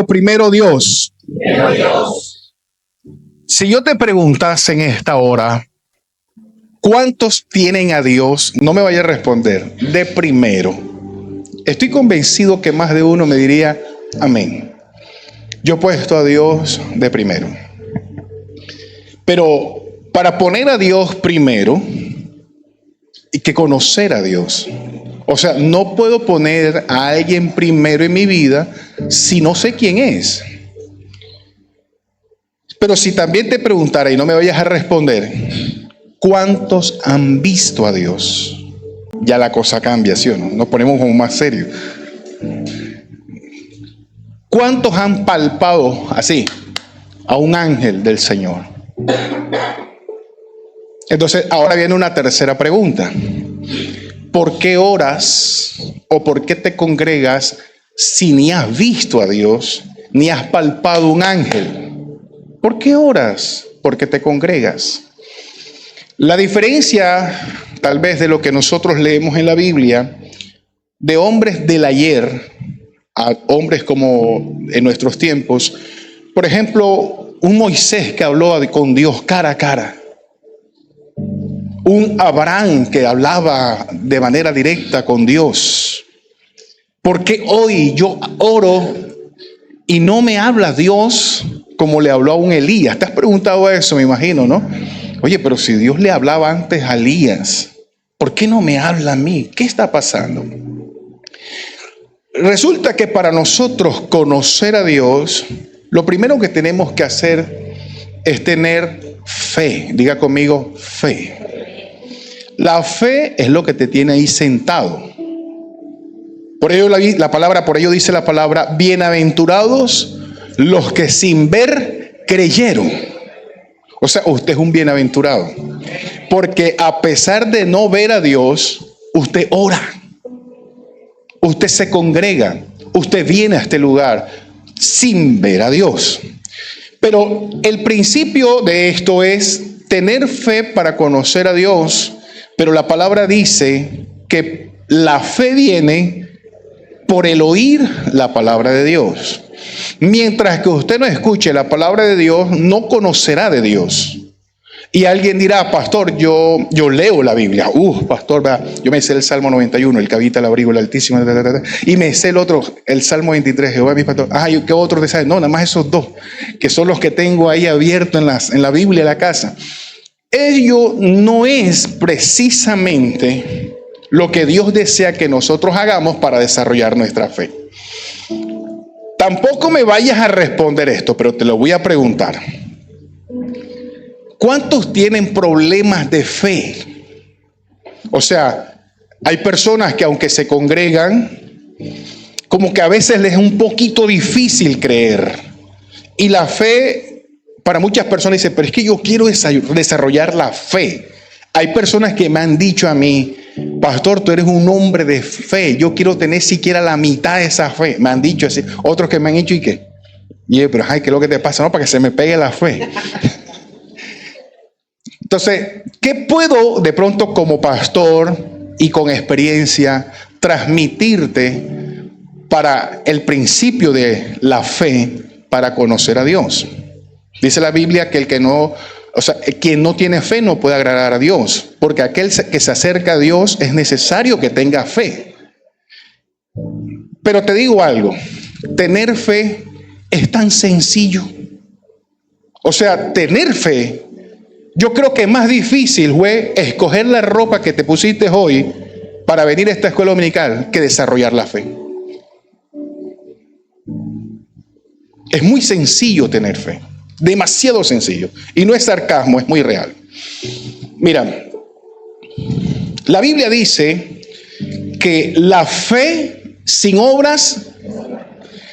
conmigo, primero Dios. Primero Dios. Si yo te preguntase en esta hora, ¿cuántos tienen a Dios? No me vaya a responder, de primero. Estoy convencido que más de uno me diría, amén. Yo he puesto a Dios de primero. Pero para poner a Dios primero, hay que conocer a Dios. O sea, no puedo poner a alguien primero en mi vida si no sé quién es. Pero si también te preguntara y no me vayas a responder, ¿cuántos han visto a Dios? Ya la cosa cambia, ¿sí o no? Nos ponemos como más serios. ¿Cuántos han palpado así a un ángel del Señor? Entonces, ahora viene una tercera pregunta. ¿Por qué oras o por qué te congregas si ni has visto a Dios, ni has palpado un ángel? ¿Por qué oras? ¿Por qué te congregas? La diferencia, tal vez, de lo que nosotros leemos en la Biblia, de hombres del ayer a hombres como en nuestros tiempos, por ejemplo, un Moisés que habló con Dios cara a cara, un Abraham que hablaba de manera directa con Dios. ¿Por qué hoy yo oro y no me habla Dios como le habló a un Elías? ¿Te has preguntado eso? Me imagino, ¿no? Oye, pero si Dios le hablaba antes a Elías, ¿por qué no me habla a mí? ¿Qué está pasando? Resulta que para nosotros conocer a Dios, lo primero que tenemos que hacer es tener fe. Diga conmigo, fe. La fe es lo que te tiene ahí sentado. Por ello por ello dice la palabra, bienaventurados los que sin ver creyeron. O sea, usted es un bienaventurado. Porque a pesar de no ver a Dios, usted ora. Usted se congrega. Usted viene a este lugar sin ver a Dios. Pero el principio de esto es tener fe para conocer a Dios. Pero la palabra dice que la fe viene por el oír la palabra de Dios. Mientras que usted no escuche la palabra de Dios, no conocerá de Dios. Y alguien dirá, pastor, yo leo la Biblia. Pastor, yo me sé el Salmo 91, el que habita el abrigo del Altísimo. Y me sé el otro, el Salmo 23, Jehová mi pastor. ¿Qué otro te sabe? No, nada más esos dos, que son los que tengo ahí abiertos en la Biblia de la casa. Ello no es precisamente lo que Dios desea que nosotros hagamos para desarrollar nuestra fe. Tampoco me vayas a responder esto, pero te lo voy a preguntar. ¿Cuántos tienen problemas de fe? O sea, hay personas que aunque se congregan, como que a veces les es un poquito difícil creer. Y la fe, para muchas personas dicen, pero es que yo quiero desarrollar la fe. Hay personas que me han dicho a mí, pastor, tú eres un hombre de fe, yo quiero tener siquiera la mitad de esa fe. Me han dicho así. Otros que me han dicho, ¿y qué? Pero ¿qué es lo que te pasa? No, para que se me pegue la fe. Entonces, ¿qué puedo de pronto como pastor y con experiencia transmitirte para el principio de la fe para conocer a Dios? Dice la Biblia que quien no tiene fe no puede agradar a Dios, porque aquel que se acerca a Dios es necesario que tenga fe. Pero te digo algo, tener fe es tan sencillo. O sea, tener fe, yo creo que más difícil fue escoger la ropa que te pusiste hoy para venir a esta escuela dominical que desarrollar la fe. Es muy sencillo tener fe, demasiado sencillo. Y no es sarcasmo, es muy real. Mira, la Biblia dice que la fe sin obras.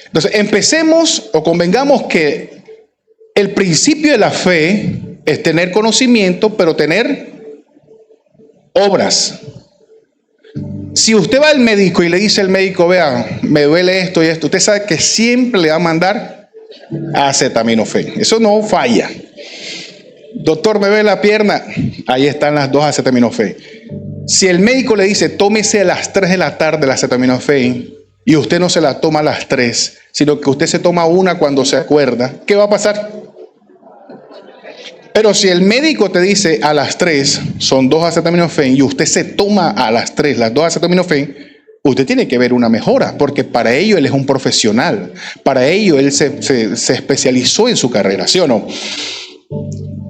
Entonces, empecemos o convengamos que el principio de la fe es tener conocimiento, pero tener obras. Si usted va al médico y le dice al médico, vea, me duele esto y esto, usted sabe que siempre le va a mandar acetaminofén. Eso no falla. Doctor, me duele la pierna, ahí están las dos acetaminofén. Si el médico le dice, tómese a las 3 de la tarde la acetaminofén, y usted no se la toma a las 3, sino que usted se toma una cuando se acuerda, ¿qué va a pasar? Pero si el médico te dice a las 3 son 2 acetaminofén y usted se toma a las 3 las 2 acetaminofén, usted tiene que ver una mejora, porque para ello él es un profesional, para ello él se especializó en su carrera, ¿sí o no?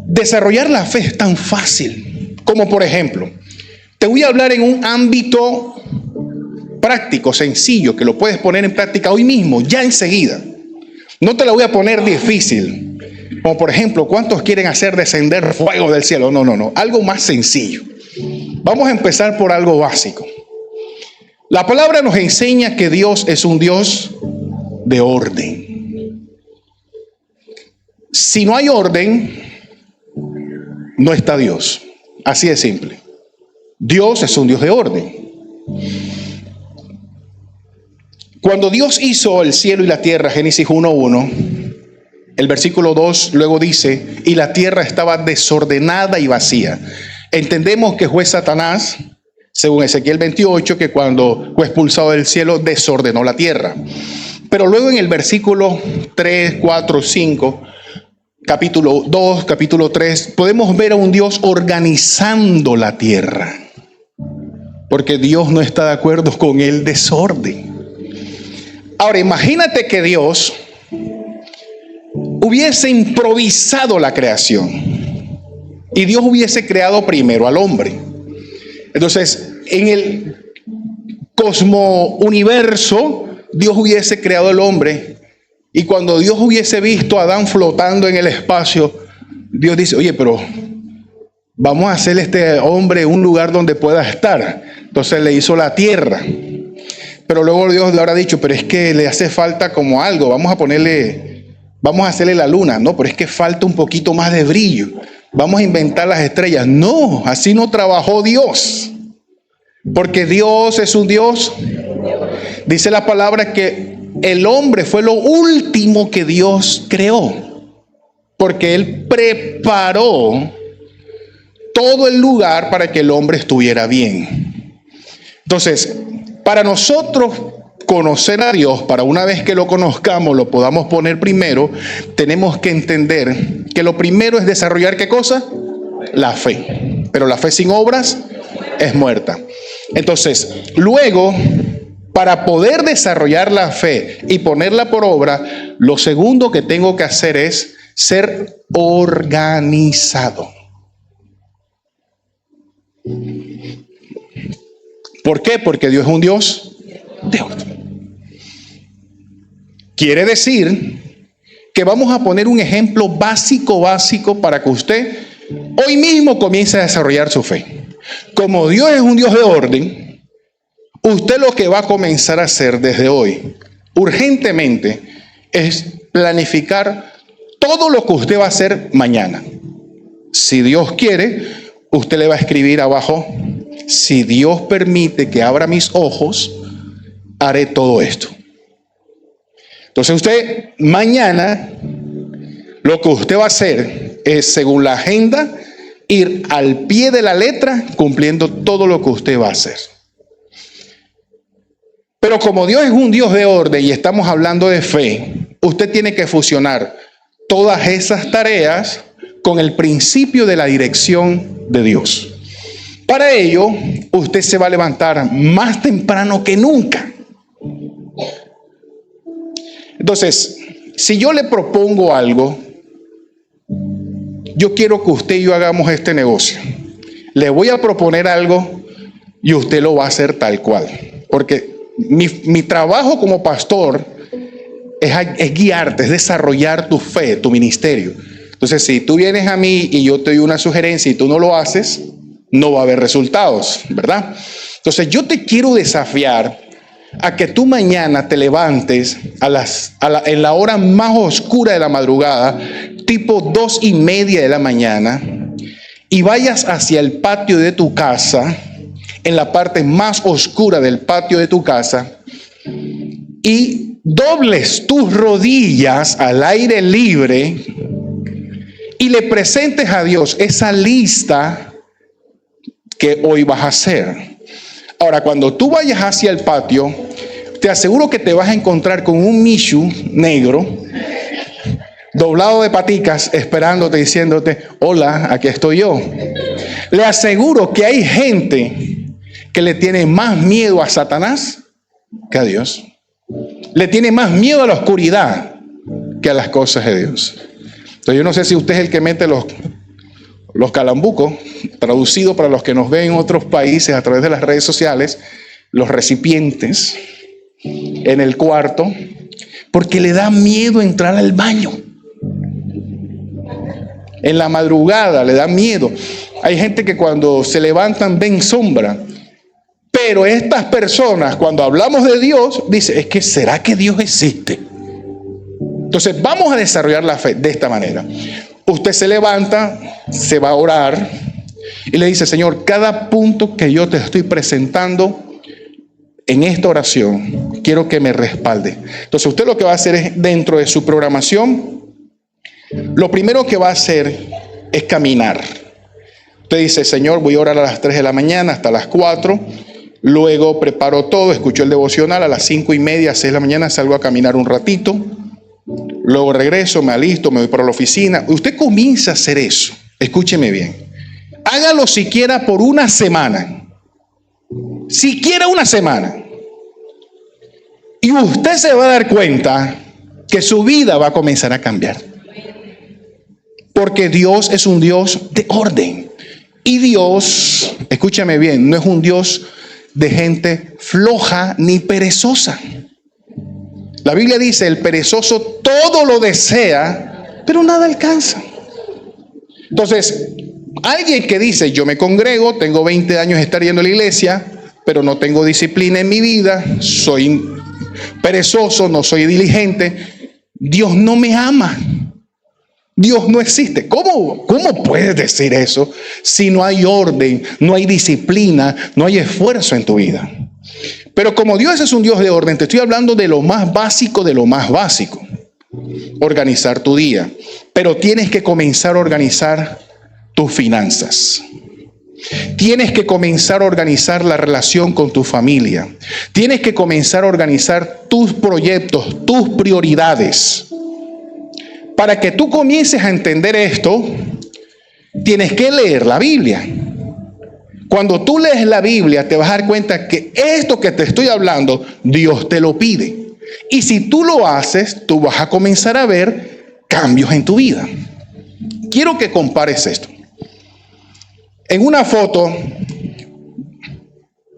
Desarrollar la fe es tan fácil, como por ejemplo, te voy a hablar en un ámbito práctico, sencillo, que lo puedes poner en práctica hoy mismo, ya enseguida. No te la voy a poner difícil, como por ejemplo, ¿cuántos quieren hacer descender fuego del cielo? No, algo más sencillo. Vamos a empezar por algo básico. La palabra nos enseña que Dios es un Dios de orden. Si no hay orden, no está Dios. Así de simple. Dios es un Dios de orden. Cuando Dios hizo el cielo y la tierra, Génesis 1:1, el versículo 2 luego dice, y la tierra estaba desordenada y vacía. Entendemos que fue Satanás, según Ezequiel 28, que cuando fue expulsado del cielo desordenó la tierra. Pero luego en el versículo 3, 4, 5, capítulo 2, capítulo 3, podemos ver a un Dios organizando la tierra. Porque Dios no está de acuerdo con el desorden. Ahora, imagínate que Dios hubiese improvisado la creación y Dios hubiese creado primero al hombre. Entonces, en el cosmo universo, Dios hubiese creado al hombre y cuando Dios hubiese visto a Adán flotando en el espacio, Dios dice, oye, pero vamos a hacerle a este hombre un lugar donde pueda estar. Entonces le hizo la tierra. Pero luego Dios le habrá dicho, pero es que le hace falta como algo, vamos a hacerle la luna. No, pero es que falta un poquito más de brillo. Vamos a inventar las estrellas. No, así no trabajó Dios. Porque Dios es un Dios. Dice la palabra que el hombre fue lo último que Dios creó. Porque Él preparó todo el lugar para que el hombre estuviera bien. Entonces, para nosotros conocer a Dios, para una vez que lo conozcamos, lo podamos poner primero, tenemos que entender que lo primero es desarrollar ¿qué cosa? La fe. Pero la fe sin obras es muerta. Entonces, luego, para poder desarrollar la fe y ponerla por obra, lo segundo que tengo que hacer es ser organizado. ¿Por qué? Porque Dios es un Dios de orden. Quiere decir que vamos a poner un ejemplo básico para que usted hoy mismo comience a desarrollar su fe. Como Dios es un Dios de orden, usted lo que va a comenzar a hacer desde hoy, urgentemente, es planificar todo lo que usted va a hacer mañana. Si Dios quiere, usted le va a escribir abajo, si Dios permite que abra mis ojos, haré todo esto. Entonces usted mañana lo que usted va a hacer es, según la agenda, ir al pie de la letra cumpliendo todo lo que usted va a hacer. Pero como Dios es un Dios de orden y estamos hablando de fe, usted tiene que fusionar todas esas tareas con el principio de la dirección de Dios. Para ello, usted se va a levantar más temprano que nunca. Entonces, si yo le propongo algo, yo quiero que usted y yo hagamos este negocio. Le voy a proponer algo y usted lo va a hacer tal cual. Porque mi trabajo como pastor es guiarte, es desarrollar tu fe, tu ministerio. Entonces, si tú vienes a mí y yo te doy una sugerencia y tú no lo haces, no va a haber resultados, ¿verdad? Entonces yo te quiero desafiar a que tú mañana te levantes en la hora más oscura de la madrugada, tipo 2:30 de la mañana, y vayas hacia el patio de tu casa, en la parte más oscura del patio de tu casa, y dobles tus rodillas al aire libre y le presentes a Dios esa lista que hoy vas a hacer. Ahora, cuando tú vayas hacia el patio, te aseguro que te vas a encontrar con un Mishu negro, doblado de paticas, esperándote, diciéndote, hola, aquí estoy yo. Le aseguro que hay gente que le tiene más miedo a Satanás que a Dios. Le tiene más miedo a la oscuridad que a las cosas de Dios. Entonces yo no sé si usted es el que mete los calambucos, traducido para los que nos ven en otros países a través de las redes sociales, los recipientes en el cuarto, porque le da miedo entrar al baño. En la madrugada le da miedo. Hay gente que cuando se levantan ven sombra. Pero estas personas, cuando hablamos de Dios, dicen, es que ¿será que Dios existe? Entonces vamos a desarrollar la fe de esta manera. Usted se levanta, se va a orar y le dice, Señor, cada punto que yo te estoy presentando en esta oración, quiero que me respalde. Entonces usted lo que va a hacer es, dentro de su programación, lo primero que va a hacer es caminar. Usted dice, Señor, voy a orar a las 3 de la mañana hasta las 4. Luego preparo todo, escucho el devocional a las 5:30, 6 de la mañana, salgo a caminar un ratito. Luego regreso, me alisto, me voy para la oficina. Usted comienza a hacer eso. Escúcheme bien. Hágalo siquiera por una semana. Siquiera una semana. Y usted se va a dar cuenta que su vida va a comenzar a cambiar. Porque Dios es un Dios de orden. Y Dios, escúchame bien, no es un Dios de gente floja ni perezosa. La Biblia dice, el perezoso todo lo desea, pero nada alcanza. Entonces, alguien que dice, yo me congrego, tengo 20 años de estar yendo a la iglesia, pero no tengo disciplina en mi vida, soy perezoso, no soy diligente, Dios no me ama. Dios no existe. ¿Cómo puedes decir eso si no hay orden, no hay disciplina, no hay esfuerzo en tu vida? Pero como Dios es un Dios de orden, te estoy hablando de lo más básico de lo más básico. Organizar tu día. Pero tienes que comenzar a organizar tus finanzas. Tienes que comenzar a organizar la relación con tu familia. Tienes que comenzar a organizar tus proyectos, tus prioridades. Para que tú comiences a entender esto, tienes que leer la Biblia. Cuando tú lees la Biblia, te vas a dar cuenta que esto que te estoy hablando, Dios te lo pide. Y si tú lo haces, tú vas a comenzar a ver cambios en tu vida. Quiero que compares esto. En una foto,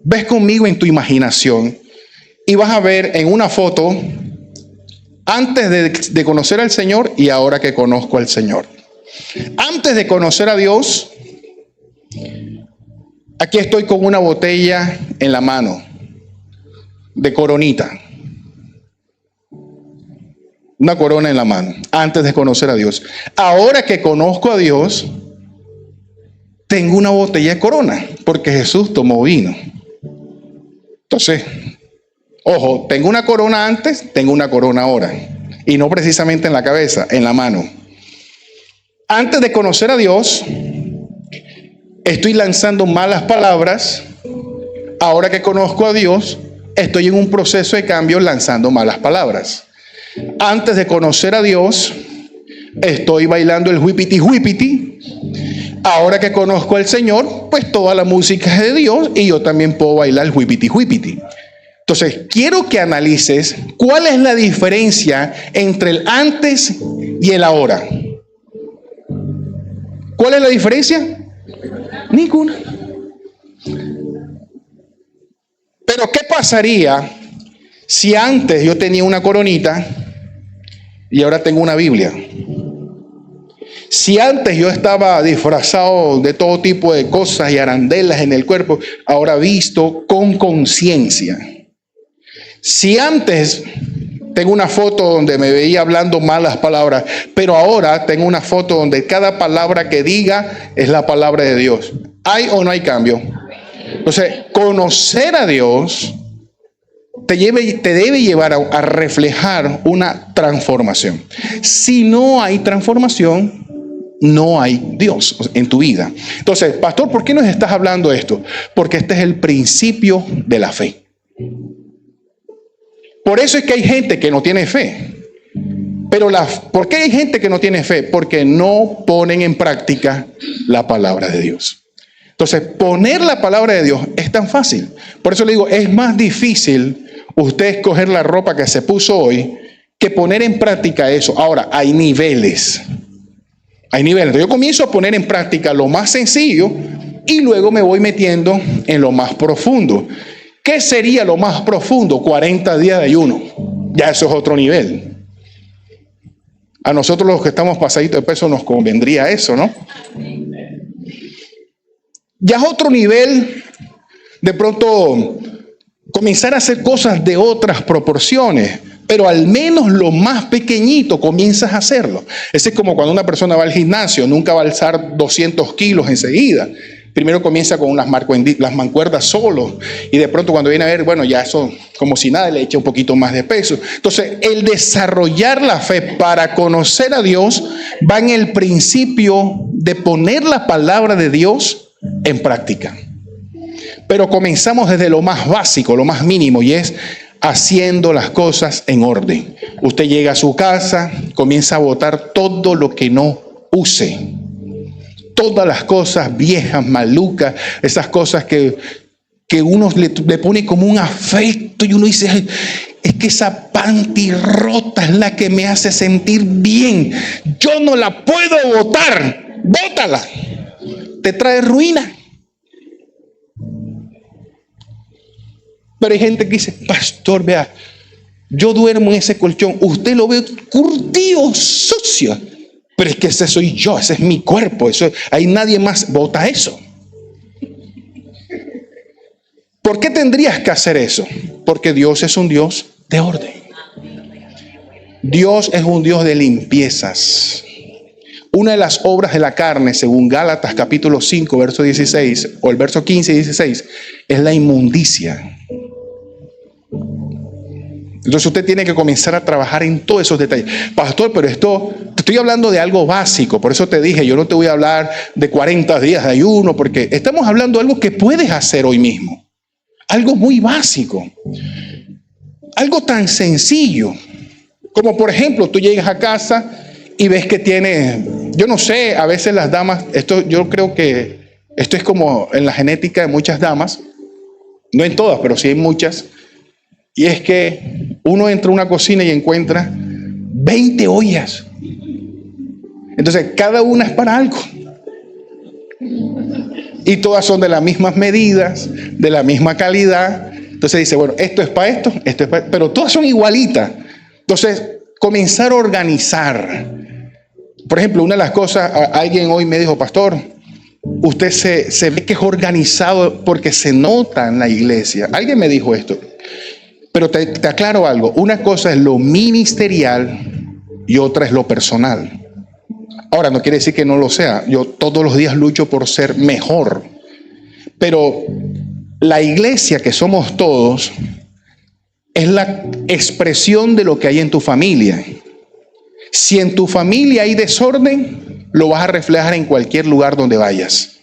ves conmigo en tu imaginación y vas a ver en una foto antes de conocer al Señor y ahora que conozco al Señor. Antes de conocer a Dios, aquí estoy con una botella en la mano de coronita. Una corona en la mano, antes de conocer a Dios. Ahora que conozco a Dios, tengo una botella de corona, porque Jesús tomó vino. Entonces, ojo, tengo una corona antes, tengo una corona ahora. Y no precisamente en la cabeza, en la mano. Antes de conocer a Dios, estoy lanzando malas palabras. Ahora que conozco a Dios, estoy en un proceso de cambio lanzando malas palabras. Antes de conocer a Dios, estoy bailando el whipity whipity. Ahora que conozco al Señor, pues toda la música es de Dios y yo también puedo bailar el whipity whipity. Entonces, quiero que analices cuál es la diferencia entre el antes y el ahora. ¿Cuál es la diferencia? Ninguna. Pero ¿qué pasaría si antes yo tenía una coronita y ahora tengo una Biblia? Si antes yo estaba disfrazado de todo tipo de cosas y arandelas en el cuerpo, ahora visto con conciencia. Si antes tengo una foto donde me veía hablando malas palabras, pero ahora tengo una foto donde cada palabra que diga es la palabra de Dios. ¿Hay o no hay cambio? Entonces, conocer a Dios te debe llevar a reflejar una transformación. Si no hay transformación, no hay Dios en tu vida. Entonces, pastor, ¿por qué nos estás hablando de esto? Porque este es el principio de la fe. Por eso es que hay gente que no tiene fe. Pero ¿por qué hay gente que no tiene fe? Porque no ponen en práctica la palabra de Dios. Entonces, poner la palabra de Dios es tan fácil. Por eso le digo, es más difícil usted escoger la ropa que se puso hoy que poner en práctica eso. Ahora, hay niveles. Hay niveles. Entonces, yo comienzo a poner en práctica lo más sencillo y luego me voy metiendo en lo más profundo. ¿Qué sería lo más profundo? 40 días de ayuno. Ya eso es otro nivel. A nosotros los que estamos pasaditos de peso nos convendría eso, ¿no? Ya es otro nivel, de pronto comenzar a hacer cosas de otras proporciones, pero al menos lo más pequeñito comienzas a hacerlo. Ese es como cuando una persona va al gimnasio, nunca va a alzar 200 kilos enseguida. Primero comienza con las mancuerdas solo y de pronto cuando viene a ver, bueno, ya eso como si nada, le echa un poquito más de peso. Entonces, el desarrollar la fe para conocer a Dios va en el principio de poner la palabra de Dios en práctica. Pero comenzamos desde lo más básico, lo más mínimo, y es haciendo las cosas en orden. Usted llega a su casa, comienza a botar todo lo que no use. Todas las cosas viejas, malucas, esas cosas que uno le pone como un afecto y uno dice, es que esa panty rota es la que me hace sentir bien. Yo no la puedo botar. Bótala. Te trae ruina. Pero hay gente que dice, pastor, vea, yo duermo en ese colchón. Usted lo ve curtido, sucio. Pero es que ese soy yo, ese es mi cuerpo, hay nadie más, bota eso. ¿Por qué tendrías que hacer eso? Porque Dios es un Dios de orden. Dios es un Dios de limpiezas. Una de las obras de la carne, según Gálatas capítulo 5, verso 16, o el verso 15 y 16, es la inmundicia. Entonces usted tiene que comenzar a trabajar en todos esos detalles. Pastor, pero esto, te estoy hablando de algo básico. Por eso te dije, yo no te voy a hablar de 40 días de ayuno, porque estamos hablando de algo que puedes hacer hoy mismo. Algo muy básico. Algo tan sencillo. Como por ejemplo, tú llegas a casa y ves que tiene, yo no sé, a veces las damas, yo creo que esto es como en la genética de muchas damas. No en todas, pero sí en muchas. Y es que uno entra a una cocina y encuentra 20 ollas. Entonces, cada una es para algo. Y todas son de las mismas medidas, de la misma calidad. Entonces dice, bueno, esto es para esto es para esto. Pero todas son igualitas. Entonces, comenzar a organizar. Por ejemplo, una de las cosas, alguien hoy me dijo, pastor, usted se ve que es organizado porque se nota en la iglesia. Alguien me dijo esto. Pero te aclaro algo, una cosa es lo ministerial y otra es lo personal. Ahora, no quiere decir que no lo sea, yo todos los días lucho por ser mejor, pero la iglesia que somos todos es la expresión de lo que hay en tu familia. Si en tu familia hay desorden, lo vas a reflejar en cualquier lugar donde vayas.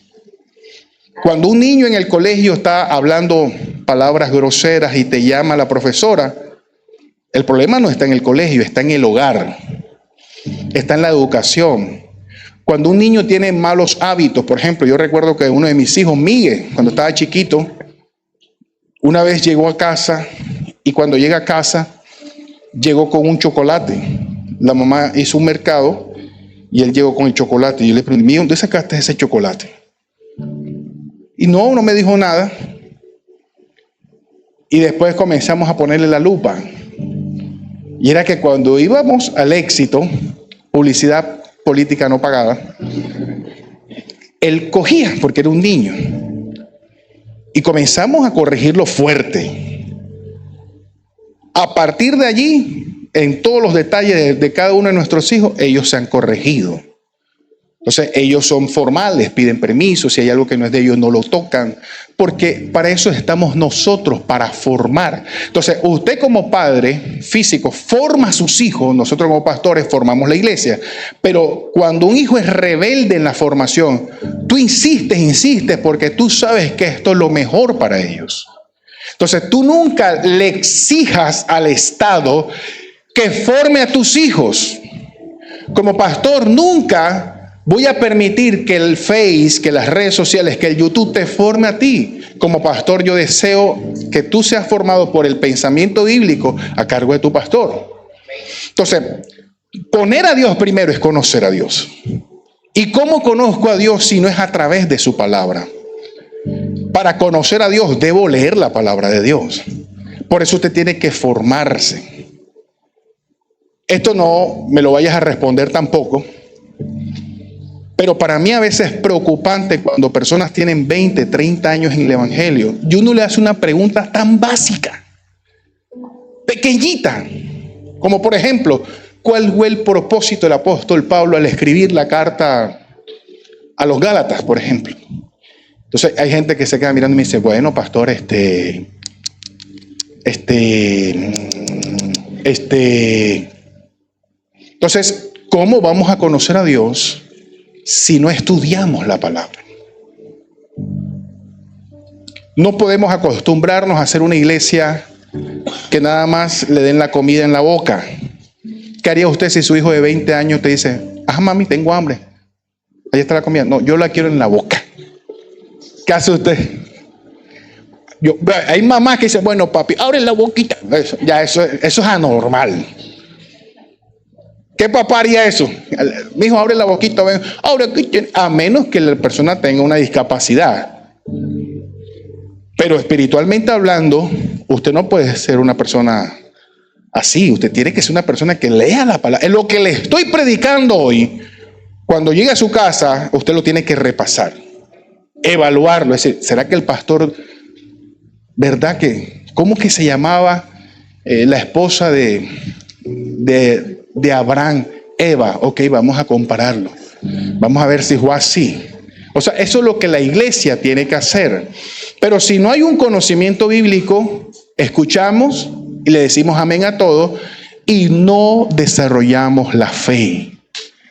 Cuando un niño en el colegio está hablando palabras groseras y te llama la profesora, el problema no está en el colegio, está en el hogar, está en la educación. Cuando un niño tiene malos hábitos, por ejemplo, yo recuerdo que uno de mis hijos, Miguel, cuando estaba chiquito, una vez llegó a casa y cuando llega a casa, llegó con un chocolate. La mamá hizo un mercado y él llegó con el chocolate. Y yo le pregunté, Miguel, ¿dónde sacaste ese chocolate? Y no me dijo nada. Y después comenzamos a ponerle la lupa. Y era que cuando íbamos al Éxito, publicidad política no pagada, él cogía, porque era un niño. Y comenzamos a corregirlo fuerte. A partir de allí, en todos los detalles de cada uno de nuestros hijos, ellos se han corregido. Entonces ellos son formales, piden permiso, si hay algo que no es de ellos no lo tocan, porque para eso estamos nosotros, para formar. Entonces usted como padre físico forma a sus hijos, nosotros como pastores formamos la iglesia, pero cuando un hijo es rebelde en la formación, tú insistes porque tú sabes que esto es lo mejor para ellos. Entonces tú nunca le exijas al Estado que forme a tus hijos. Como pastor, nunca voy a permitir que el Face, que las redes sociales, que el YouTube te forme a ti. Como pastor, yo deseo que tú seas formado por el pensamiento bíblico a cargo de tu pastor. Entonces, poner a Dios primero es conocer a Dios. ¿Y cómo conozco a Dios si no es a través de su palabra? Para conocer a Dios debo leer la palabra de Dios. Por eso usted tiene que formarse. Esto no me lo vayas a responder tampoco. Pero para mí a veces es preocupante cuando personas tienen 20, 30 años en el Evangelio y uno le hace una pregunta tan básica, pequeñita, como por ejemplo, ¿cuál fue el propósito del apóstol Pablo al escribir la carta a los Gálatas, por ejemplo? Entonces hay gente que se queda mirando y me dice, bueno, pastor, Entonces, ¿cómo vamos a conocer a Dios si no estudiamos la palabra? No podemos acostumbrarnos a hacer una iglesia que nada más le den la comida en la boca. ¿Qué haría usted si su hijo de 20 años te dice, mami, tengo hambre? Ahí está la comida. No, yo la quiero en la boca. ¿Qué hace usted? Hay mamás que dicen, bueno, papi, abre la boquita. Eso es anormal. ¿Qué papá haría eso? Mi hijo, abre la boquita, ven, a menos que la persona tenga una discapacidad. Pero espiritualmente hablando, usted no puede ser una persona así. Usted tiene que ser una persona que lea la palabra. En lo que le estoy predicando hoy, cuando llegue a su casa, usted lo tiene que repasar, evaluarlo. Es decir, ¿será que el pastor, verdad que, cómo que se llamaba la esposa de Abraham? Eva. Ok, vamos a compararlo. Vamos a ver si fue así. O sea, eso es lo que la iglesia tiene que hacer. Pero si no hay un conocimiento bíblico, escuchamos y le decimos amén a todo y no desarrollamos la fe,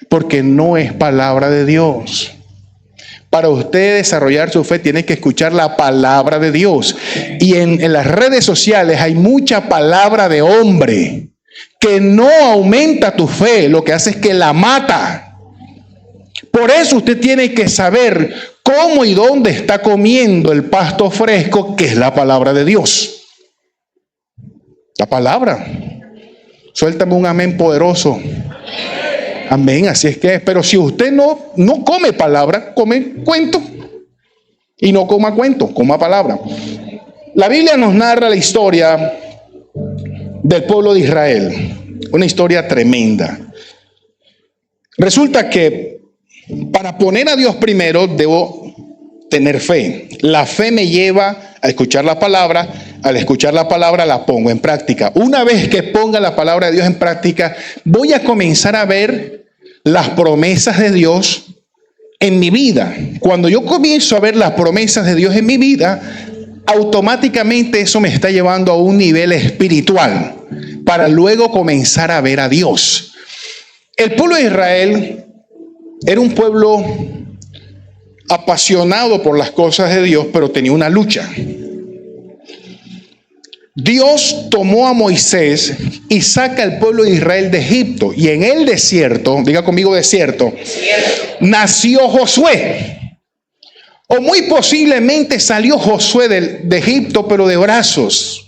porque no es palabra de Dios. Para usted desarrollar su fe tiene que escuchar la palabra de Dios. Y en las redes sociales hay mucha palabra de hombre que no aumenta tu fe, lo que hace es que la mata. Por eso usted tiene que saber cómo y dónde está comiendo el pasto fresco, que es la palabra de Dios. La palabra. Suéltame un amén poderoso. Amén, así es que es. Pero si usted no come palabra, come cuento. Y no coma cuento, coma palabra. La Biblia nos narra la historia del pueblo de Israel. Una historia tremenda. Resulta que para poner a Dios primero debo tener fe. La fe me lleva a escuchar la palabra. Al escuchar la palabra la pongo en práctica. Una vez que ponga la palabra de Dios en práctica, voy a comenzar a ver las promesas de Dios en mi vida. Cuando yo comienzo a ver las promesas de Dios en mi vida, automáticamente eso me está llevando a un nivel espiritual para luego comenzar a ver a Dios. El pueblo de Israel era un pueblo apasionado por las cosas de Dios, pero tenía una lucha. Dios tomó a Moisés y saca al pueblo de Israel de Egipto. Y en el desierto, diga conmigo desierto, nació Josué. O muy posiblemente salió Josué de Egipto, pero de brazos.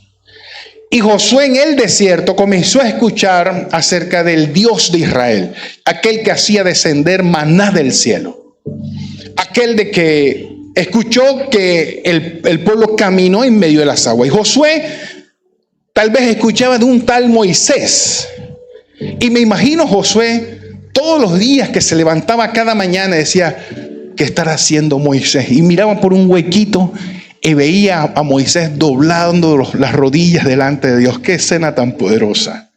Y Josué en el desierto comenzó a escuchar acerca del Dios de Israel, aquel que hacía descender maná del cielo, aquel de que escuchó que el pueblo caminó en medio de las aguas. Y Josué tal vez escuchaba de un tal Moisés. Y me imagino Josué todos los días que se levantaba cada mañana y decía, ¿qué estará haciendo Moisés? Y miraba por un huequito y veía a Moisés doblando las rodillas delante de Dios. ¡Qué escena tan poderosa!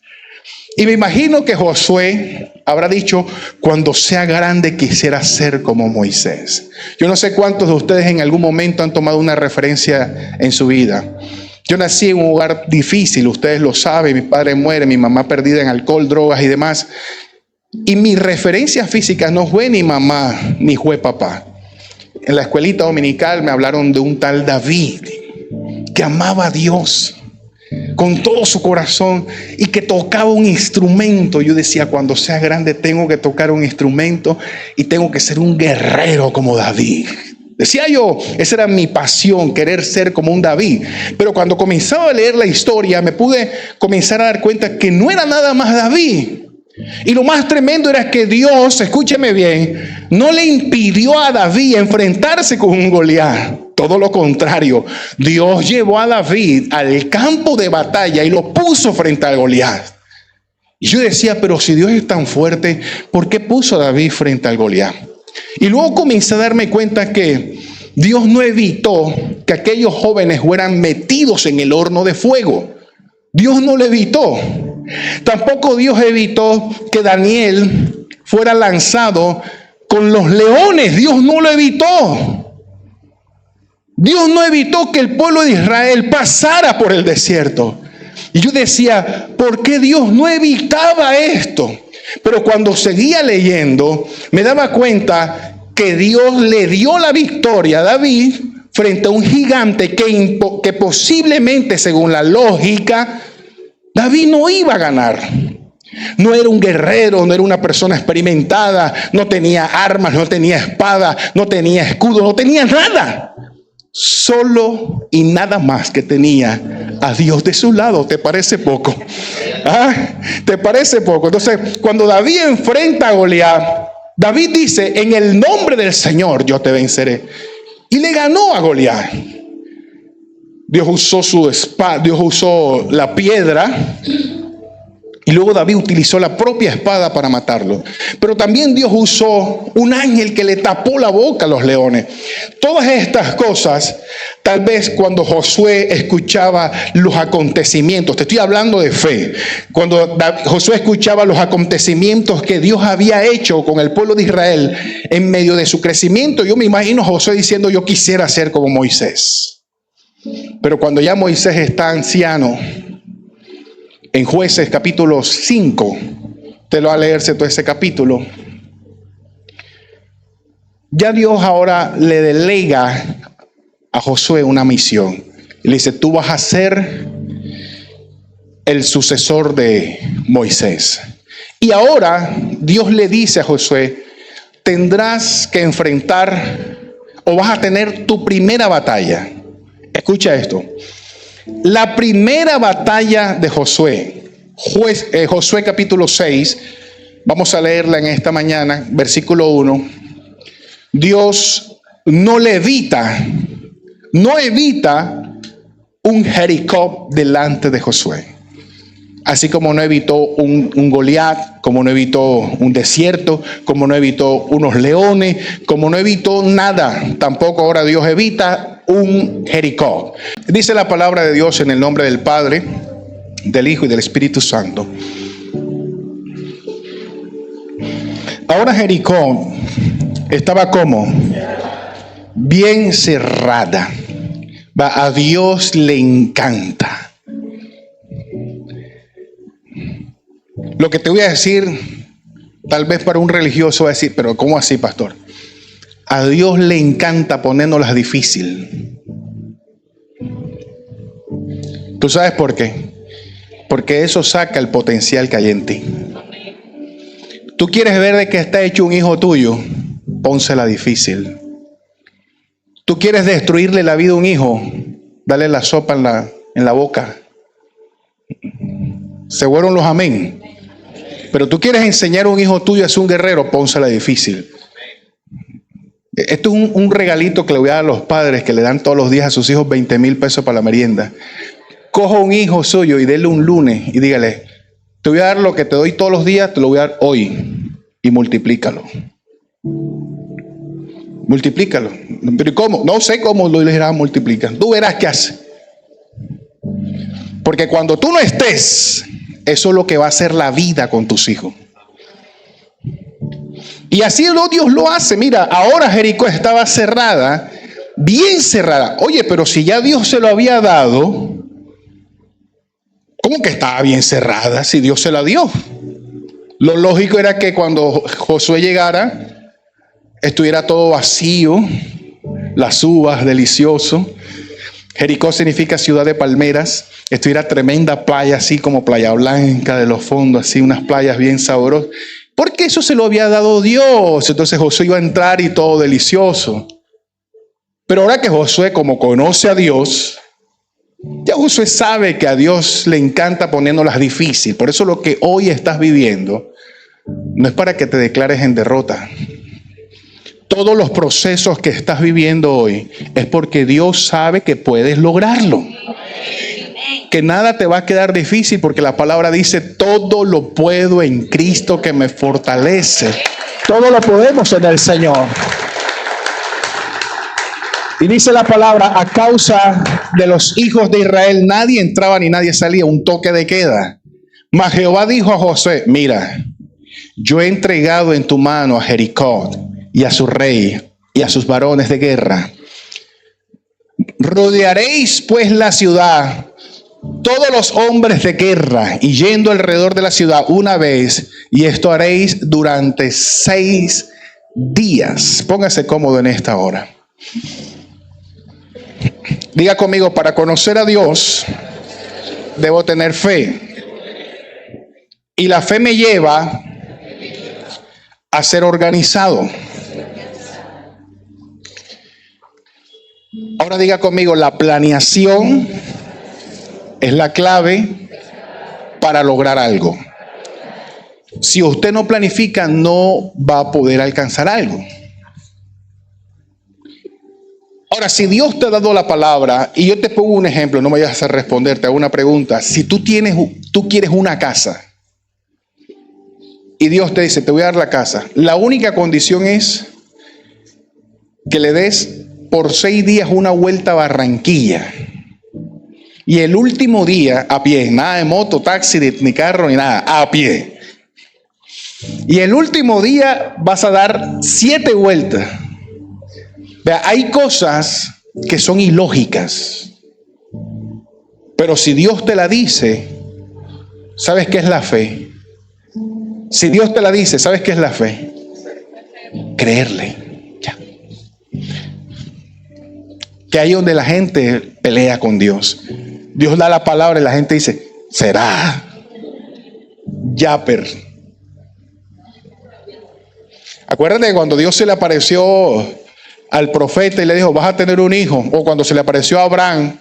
Y me imagino que Josué habrá dicho, cuando sea grande quisiera ser como Moisés. Yo no sé cuántos de ustedes en algún momento han tomado una referencia en su vida. Yo nací en un hogar difícil, ustedes lo saben, mi padre muere, mi mamá perdida en alcohol, drogas y demás. Y mi referencia física no fue ni mamá, ni fue papá. En la escuelita dominical me hablaron de un tal David. que amaba a Dios con todo su corazón y que tocaba un instrumento. Yo decía, cuando sea grande tengo que tocar un instrumento y tengo que ser un guerrero como David. Decía yo, esa era mi pasión, querer ser como un David. Pero cuando comenzaba a leer la historia, me pude comenzar a dar cuenta que no era nada más David. Y lo más tremendo era que Dios, escúcheme bien, no le impidió a David enfrentarse con un Goliat. Todo lo contrario, Dios llevó a David al campo de batalla y lo puso frente al Goliat. Y yo decía, pero si Dios es tan fuerte, ¿por qué puso a David frente al Goliat? Y luego comencé a darme cuenta que Dios no evitó que aquellos jóvenes fueran metidos en el horno de fuego. Dios no lo evitó. Tampoco Dios evitó que Daniel fuera lanzado con los leones. Dios no lo evitó. Dios no evitó que el pueblo de Israel pasara por el desierto. Y yo decía, ¿por qué Dios no evitaba esto? Pero cuando seguía leyendo, me daba cuenta que Dios le dio la victoria a David frente a un gigante que posiblemente, según la lógica, David no iba a ganar. No era un guerrero, no era una persona experimentada, no tenía armas, no tenía espada, no tenía escudo, no tenía nada. Solo y nada más que tenía a Dios de su lado. ¿Te parece poco? ¿Ah? ¿Te parece poco? Entonces, cuando David enfrenta a Goliat, David dice, en el nombre del Señor yo te venceré. Y le ganó a Goliat. Dios usó su espada, Dios usó la piedra. Y luego David utilizó la propia espada para matarlo. Pero también Dios usó un ángel que le tapó la boca a los leones. Todas estas cosas, tal vez cuando Josué escuchaba los acontecimientos, te estoy hablando de fe. Cuando Josué escuchaba los acontecimientos que Dios había hecho con el pueblo de Israel en medio de su crecimiento, yo me imagino a Josué diciendo, yo quisiera ser como Moisés. Pero cuando ya Moisés está anciano, en Jueces capítulo 5, te lo va a leerse todo ese capítulo. Ya Dios ahora le delega a Josué una misión. Y le dice, tú vas a ser el sucesor de Moisés. Y ahora Dios le dice a Josué, tendrás que enfrentar o vas a tener tu primera batalla. Escucha esto. La primera batalla de Josué, Josué capítulo 6, vamos a leerla en esta mañana, versículo 1. Dios no evita un Jericó delante de Josué. Así como no evitó un Goliat, como no evitó un desierto, como no evitó unos leones, como no evitó nada, tampoco ahora Dios evita un Jericó. Dice la palabra de Dios en el nombre del Padre, del Hijo y del Espíritu Santo. Ahora Jericó estaba como bien cerrada. A Dios le encanta. Lo que te voy a decir, tal vez para un religioso va a decir, pero ¿cómo así, pastor? A Dios le encanta ponérnoslas difícil. ¿Tú sabes por qué? Porque eso saca el potencial que hay en ti. Tú quieres ver de qué está hecho un hijo tuyo, pónsela difícil. Tú quieres destruirle la vida a un hijo, dale la sopa en la boca. Se fueron los amén. Pero tú quieres enseñar a un hijo tuyo a ser un guerrero, pónsela difícil. Esto es un regalito que le voy a dar a los padres que le dan todos los días a sus hijos 20,000 pesos para la merienda. Coja un hijo suyo y dele un lunes y dígale, te voy a dar lo que te doy todos los días, te lo voy a dar hoy y multiplícalo. Multiplícalo. ¿Pero cómo? No sé cómo lo irás a multiplicar. Tú verás qué hace. Porque cuando tú no estés, eso es lo que va a hacer la vida con tus hijos. Y así Dios lo hace. Mira, ahora Jericó estaba cerrada, bien cerrada. Oye, pero si ya Dios se lo había dado, ¿cómo que estaba bien cerrada si Dios se la dio? Lo lógico era que cuando Josué llegara, estuviera todo vacío, las uvas, delicioso. Jericó significa ciudad de palmeras. Esto era tremenda playa, así como Playa Blanca de los fondos, así unas playas bien sabrosas. Porque eso se lo había dado Dios. Entonces Josué iba a entrar y todo delicioso. Pero ahora que Josué, como conoce a Dios, ya Josué sabe que a Dios le encanta poniéndolas difíciles. Por eso lo que hoy estás viviendo no es para que te declares en derrota. Todos los procesos que estás viviendo hoy es porque Dios sabe que puedes lograrlo. Que nada te va a quedar difícil porque la palabra dice: todo lo puedo en Cristo que me fortalece. Todo lo podemos en el Señor. Y dice la palabra: a causa de los hijos de Israel nadie entraba ni nadie salía, un toque de queda. Mas Jehová dijo a Josué: mira, yo he entregado en tu mano a Jericó y a su rey y a sus varones de guerra. Rodearéis pues la ciudad, todos los hombres de guerra, y yendo alrededor de la ciudad una vez, y esto haréis durante 6 días. Póngase cómodo en esta hora. Diga conmigo: para conocer a Dios debo tener fe. Y la fe me lleva a ser organizado. Ahora diga conmigo: la planeación es la clave para lograr algo. Si usted no planifica, no va a poder alcanzar algo. Ahora, si Dios te ha dado la palabra, y yo te pongo un ejemplo, no me vayas a responder, te hago una pregunta. Si tú quieres una casa, y Dios te dice: te voy a dar la casa, la única condición es que le des por 6 días una vuelta a Barranquilla. Y el último día a pie, nada de moto, taxi, ni carro, ni nada, a pie. Y el último día vas a dar 7 vueltas. Vea, hay cosas que son ilógicas. Pero si Dios te la dice, ¿sabes qué es la fe? Si Dios te la dice, ¿sabes qué es la fe? Creerle. Ya. Que ahí donde la gente pelea con Dios. Dios da la palabra y la gente dice: será. Yaper. Acuérdate que cuando Dios se le apareció al profeta y le dijo: vas a tener un hijo. O cuando se le apareció a Abraham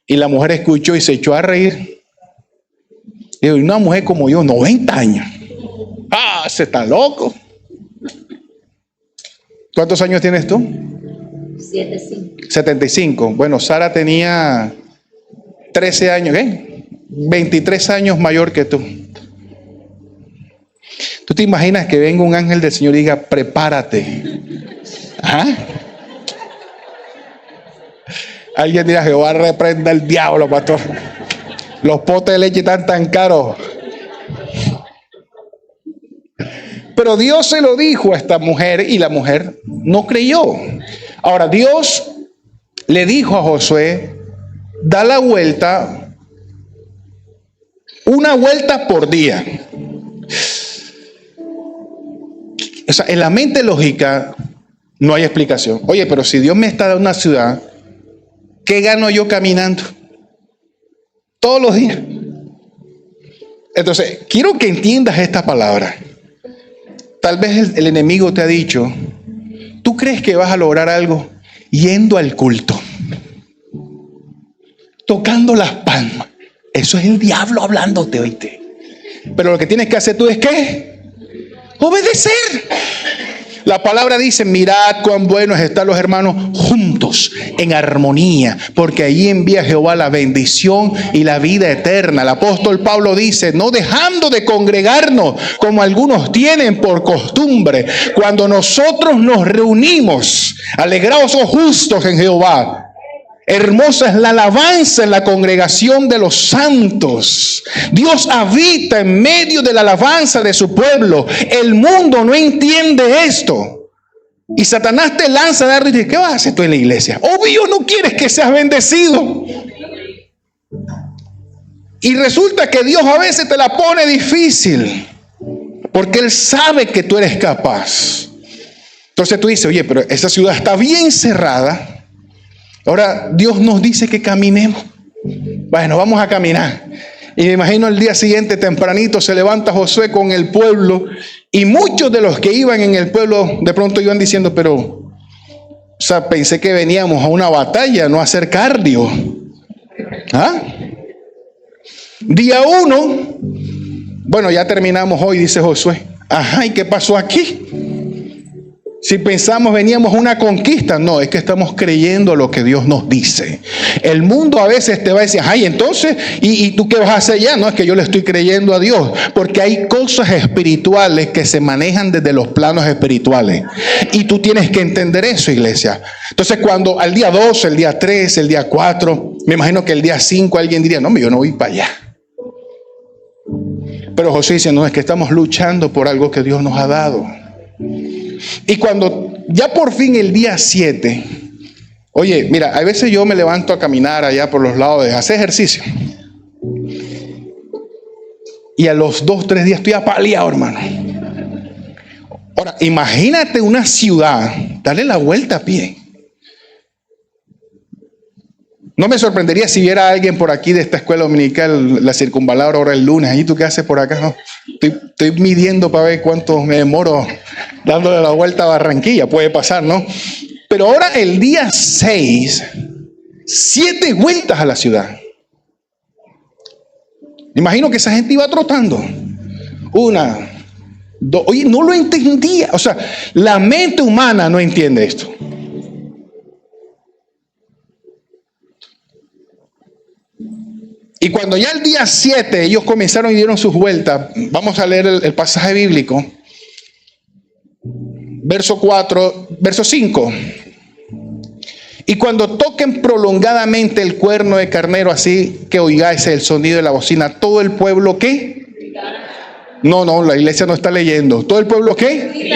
y la mujer escuchó y se echó a reír. Y una mujer como yo, 90 años. Se está loco. ¿Cuántos años tienes tú? 75. Bueno, Sara tenía 13 años, ¿qué? 23 años mayor que tú. ¿Tú te imaginas que venga un ángel del Señor y diga: prepárate? ¿Ah? Alguien dirá: Jehová reprenda al diablo, pastor. Los potes de leche están tan caros. Pero Dios se lo dijo a esta mujer y la mujer no creyó. Ahora Dios le dijo a Josué: da la vuelta, una vuelta por día. O sea, en la mente lógica no hay explicación. Oye, pero si Dios me está dando una ciudad, ¿qué gano yo caminando? Todos los días. Entonces, quiero que entiendas esta palabra. Tal vez el enemigo te ha dicho: ¿tú crees que vas a lograr algo yendo al culto? Tocando las palmas. Eso es el diablo hablándote, oíste. Pero lo que tienes que hacer tú es ¿qué? Obedecer. La palabra dice: mirad cuán bueno es estar los hermanos juntos en armonía, porque allí envía Jehová la bendición y la vida eterna. El apóstol Pablo dice: no dejando de congregarnos como algunos tienen por costumbre, cuando nosotros nos reunimos, alegraos oh justos en Jehová. Hermosa es la alabanza en la congregación de los santos. Dios habita en medio de la alabanza de su pueblo. El mundo no entiende esto. Y Satanás te lanza a darle y dice: ¿qué vas a hacer tú en la iglesia? Obvio no quieres que seas bendecido. Y resulta que Dios a veces te la pone difícil, porque Él sabe que tú eres capaz. Entonces tú dices: oye, pero esa ciudad está bien cerrada. Ahora Dios nos dice que caminemos. Bueno, vamos a caminar. Y me imagino el día siguiente tempranito se levanta Josué con el pueblo y muchos de los que iban en el pueblo de pronto iban diciendo, pero, o sea, pensé que veníamos a una batalla, no a hacer cardio. ¿Ah? Día 1, bueno, ya terminamos hoy, dice Josué. Ajá, ¿y qué pasó aquí? Si pensamos veníamos a una conquista, no, es que estamos creyendo lo que Dios nos dice. El mundo a veces te va a decir, ay, entonces, ¿y tú qué vas a hacer ya? No, es que yo le estoy creyendo a Dios, porque hay cosas espirituales que se manejan desde los planos espirituales. Y tú tienes que entender eso, iglesia. Entonces, cuando al día 2, el día 3, el día 4, me imagino que el día 5 alguien diría, no, yo no voy para allá. Pero José dice, no, es que estamos luchando por algo que Dios nos ha dado. Y cuando ya por fin el día 7, oye, mira, a veces yo me levanto a caminar allá por los lados de hacer ejercicio. Y a los 2, 3 días estoy apaleado, hermano. Ahora, imagínate una ciudad, darle la vuelta a pie. No me sorprendería si viera a alguien por aquí de esta escuela dominical, la circunvalar ahora el lunes. ¿Y tú qué haces por acá? No, estoy midiendo para ver cuánto me demoro dándole la vuelta a Barranquilla. Puede pasar, ¿no? Pero ahora el día 6, 7 vueltas a la ciudad. Imagino que esa gente iba trotando. 1, 2. Oye, no lo entendía. O sea, la mente humana no entiende esto. Y cuando ya el día 7 ellos comenzaron y dieron sus vueltas, vamos a leer el pasaje bíblico, verso 5. Y cuando toquen prolongadamente el cuerno de carnero, así que oigáis el sonido de la bocina, todo el pueblo, ¿qué? No, la iglesia no está leyendo. ¿Todo el pueblo qué?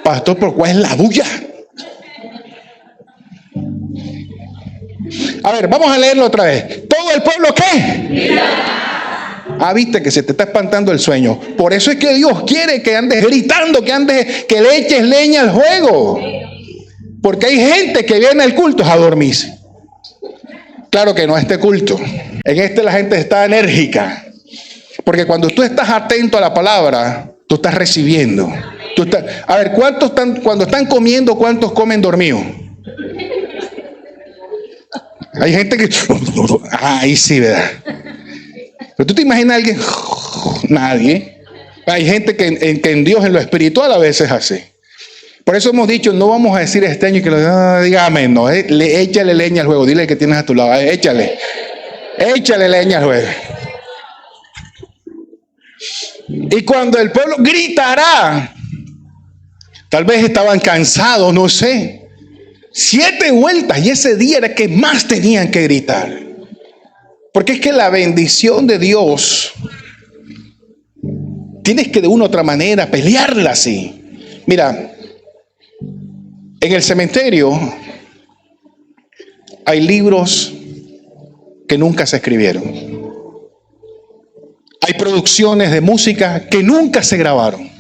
Pastor, ¿por cuál es la bulla? A ver, vamos a leerlo otra vez. ¿Todo el pueblo qué? Ah, viste que se te está espantando el sueño. Por eso es que Dios quiere que andes gritando, que le eches leña al juego. Porque hay gente que viene al culto a dormirse. Claro que no a este culto. En este la gente está enérgica. Porque cuando tú estás atento a la palabra, tú estás recibiendo. A ver, ¿cuántos están, cuando están comiendo, cuántos comen dormidos? Hay gente que... Ahí sí, ¿verdad? Pero tú te imaginas a alguien... Nadie. Hay gente que en Dios, en lo espiritual, a veces hace. Por eso hemos dicho, no vamos a decir este año que lo diga amén, no. Échale leña al juego. Dile que tienes a tu lado. Échale leña al juego. Y cuando el pueblo gritará, tal vez estaban cansados, no sé. 7 vueltas y ese día era que más tenían que gritar. Porque es que la bendición de Dios tienes que de una u otra manera pelearla así. Mira, en el cementerio hay libros que nunca se escribieron. Hay producciones de música que nunca se grabaron.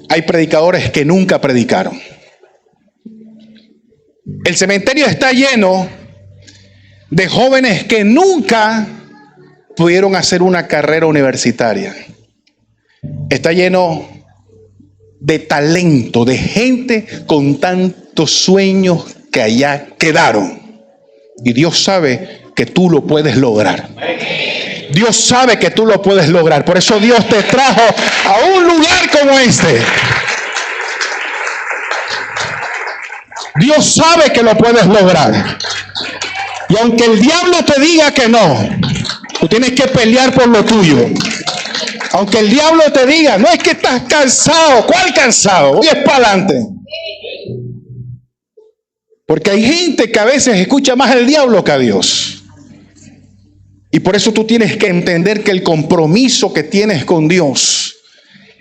Hay predicadores que nunca predicaron. El cementerio está lleno de jóvenes que nunca pudieron hacer una carrera universitaria. Está lleno de talento, de gente con tantos sueños que allá quedaron. Y Dios sabe que tú lo puedes lograr. Dios sabe que tú lo puedes lograr. Por eso Dios te trajo a un lugar como este. Dios sabe que lo puedes lograr. Y aunque el diablo te diga que no, tú tienes que pelear por lo tuyo. Aunque el diablo te diga, no es que estás cansado. ¿Cuál cansado? Hoy es para adelante. Porque hay gente que a veces escucha más al diablo que a Dios. Y por eso tú tienes que entender que el compromiso que tienes con Dios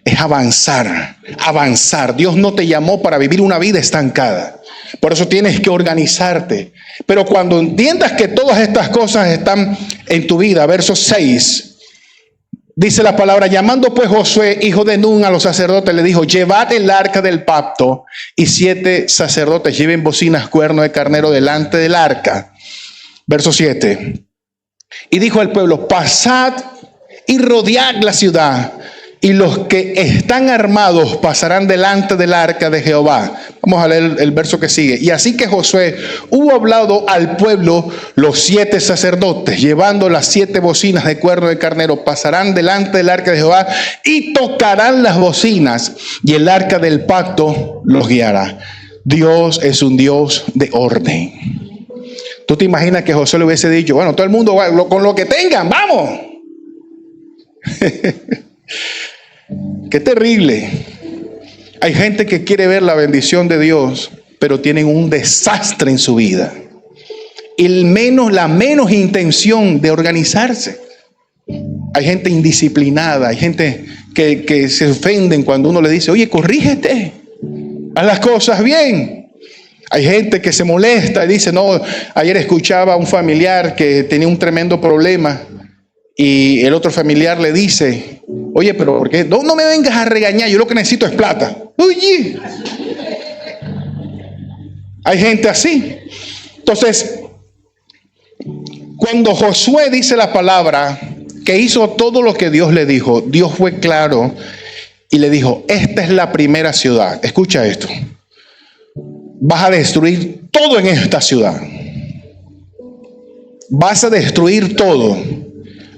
es avanzar, avanzar. Dios no te llamó para vivir una vida estancada. Por eso tienes que organizarte. Pero cuando entiendas que todas estas cosas están en tu vida, verso 6, Dice la palabra: llamando pues Josué, hijo de Nun, a los sacerdotes, le dijo: llevad el arca del pacto, y 7 sacerdotes lleven bocinas, cuerno de carnero delante del arca. Verso 7. Y dijo al pueblo: pasad y rodead la ciudad, y los que están armados pasarán delante del arca de Jehová. Vamos a leer el verso que sigue. Y así que Josué hubo hablado al pueblo, los 7 sacerdotes, llevando las 7 bocinas de cuerno de carnero, pasarán delante del arca de Jehová y tocarán las bocinas, y el arca del pacto los guiará. Dios es un Dios de orden. ¿Tú te imaginas que Josué le hubiese dicho: bueno, todo el mundo va, con lo que tengan, vamos? Qué terrible. Hay gente que quiere ver la bendición de Dios, pero tienen un desastre en su vida. Y la menos intención de organizarse. Hay gente indisciplinada, hay gente que se ofenden cuando uno le dice: oye, corrígete, haz las cosas bien. Hay gente que se molesta y dice: no, ayer escuchaba a un familiar que tenía un tremendo problema, y el otro familiar le dice: oye, pero ¿por qué? No me vengas a regañar, yo lo que necesito es plata. Oye, hay gente así. Entonces, cuando Josué dice la palabra que hizo todo lo que Dios le dijo, Dios fue claro y le dijo: esta es la primera ciudad. Escucha esto: vas a destruir todo en esta ciudad. Vas a destruir todo.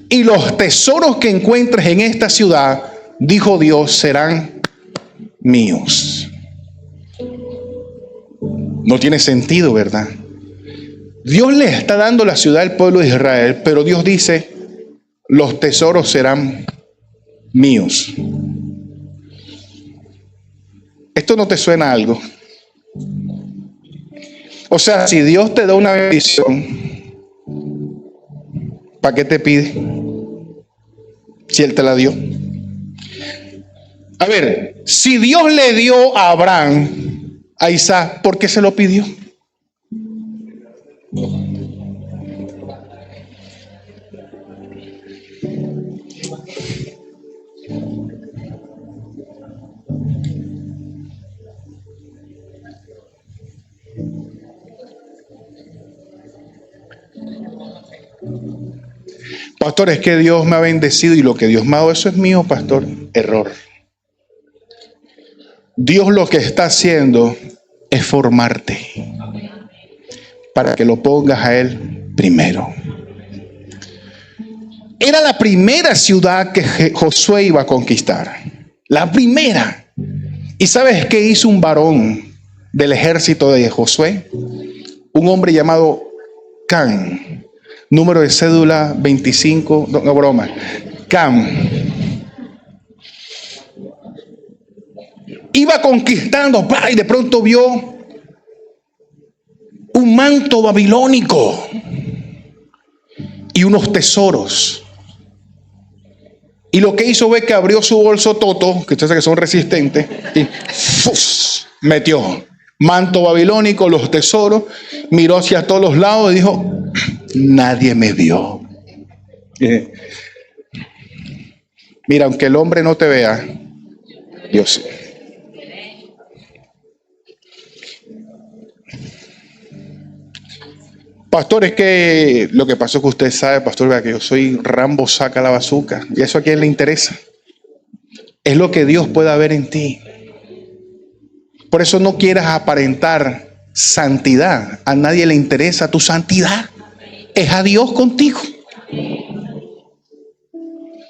Y los tesoros que encuentres en esta ciudad, dijo Dios, serán míos. No tiene sentido, ¿verdad? Dios le está dando la ciudad al pueblo de Israel, pero Dios dice: los tesoros serán míos. ¿Esto no te suena a algo? O sea, si Dios te da una bendición, ¿para qué te pide? Si Él te la dio. A ver, si Dios le dio a Abraham a Isaac, ¿por qué se lo pidió? Pastor, es que Dios me ha bendecido y lo que Dios me ha dado, eso es mío, pastor. Error. Dios lo que está haciendo es formarte para que lo pongas a Él primero. Era la primera ciudad que Josué iba a conquistar. La primera. ¿Y sabes qué hizo un varón del ejército de Josué? Un hombre llamado Can. Número de cédula 25, no broma, Cam. Iba conquistando, y de pronto vio un manto babilónico y unos tesoros. Y lo que hizo fue que abrió su bolso toto, que ustedes saben que son resistentes, y ¡fus! Metió manto babilónico, los tesoros, miró hacia todos los lados y dijo: nadie me vio. Mira, aunque el hombre no te vea, Dios sí. Pastor, es que lo que pasó es que usted sabe, pastor, vea que yo soy Rambo saca la bazuca. ¿Y eso a quién le interesa? Es lo que Dios pueda ver en ti. Por eso no quieras aparentar santidad. A nadie le interesa tu santidad. Es a Dios contigo.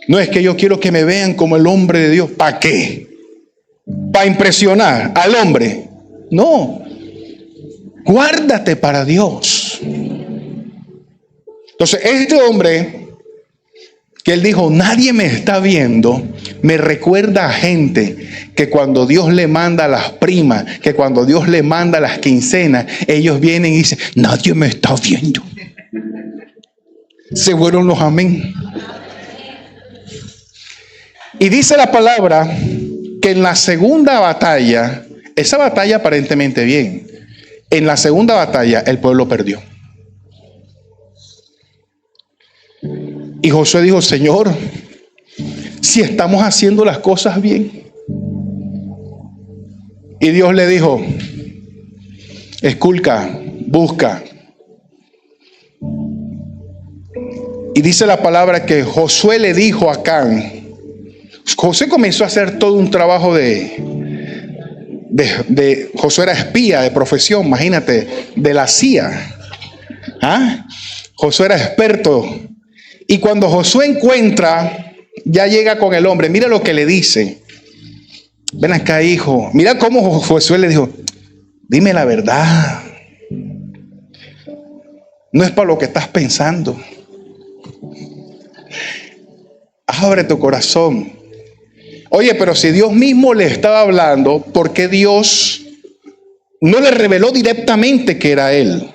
No es que yo quiero que me vean como el hombre de Dios. ¿Para qué? ¿Para impresionar al hombre? No. Guárdate para Dios. Entonces, este hombre que él dijo: nadie me está viendo, me recuerda a gente que cuando Dios le manda las primas, que cuando Dios le manda las quincenas, ellos vienen y dicen: nadie me está viendo. Se fueron los amén. Y dice la palabra que en la segunda batalla, esa batalla aparentemente bien, en la segunda batalla el pueblo perdió. Y Josué dijo: Señor, si estamos haciendo las cosas bien. Y Dios le dijo, esculca, busca. Y dice la palabra que Josué le dijo a Acán. José comenzó a hacer todo un trabajo Josué era espía de profesión, imagínate, de la CIA. ¿Ah? Josué era experto. Y cuando Josué encuentra, ya llega con el hombre, mira lo que le dice. Ven acá, hijo. Mira cómo Josué le dijo, dime la verdad. No es para lo que estás pensando. Abre tu corazón. Oye, pero si Dios mismo le estaba hablando, ¿por qué Dios no le reveló directamente que era él?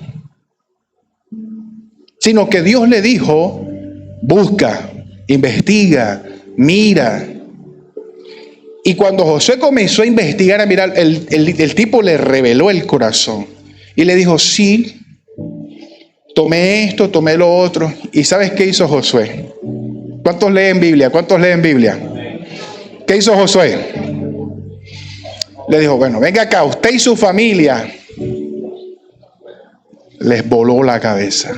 Sino que Dios le dijo, busca, investiga, mira. Y cuando Josué comenzó a investigar, a mirar, el tipo le reveló el corazón. Y le dijo, sí, tomé esto, tomé lo otro. ¿Y sabes qué hizo Josué? ¿Cuántos leen Biblia? ¿Cuántos leen Biblia? ¿Qué hizo Josué? Le dijo, bueno, venga acá, usted y su familia. Les voló la cabeza.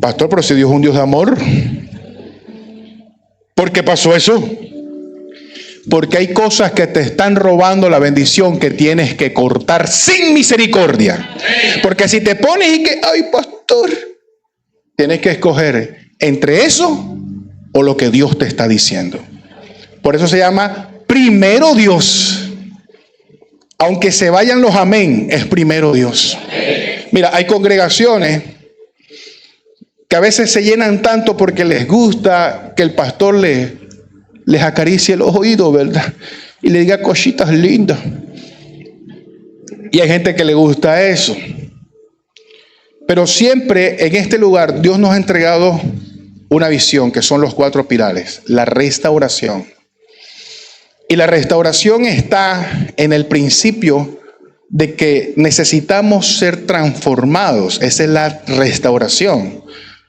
Pastor, pero si Dios es un Dios de amor. ¿Por qué pasó eso? Porque hay cosas que te están robando la bendición que tienes que cortar sin misericordia. Porque si te pones y que, ay, pastor, tienes que escoger entre eso o lo que Dios te está diciendo. Por eso se llama primero Dios. Aunque se vayan los amén, es primero Dios. Mira, hay congregaciones que a veces se llenan tanto porque les gusta que el pastor les acaricie los oídos, ¿verdad? Y le diga cositas lindas. Y hay gente que le gusta eso. Pero siempre en este lugar Dios nos ha entregado una visión que son los 4 pilares. La restauración. Y la restauración está en el principio de que necesitamos ser transformados. Esa es la restauración.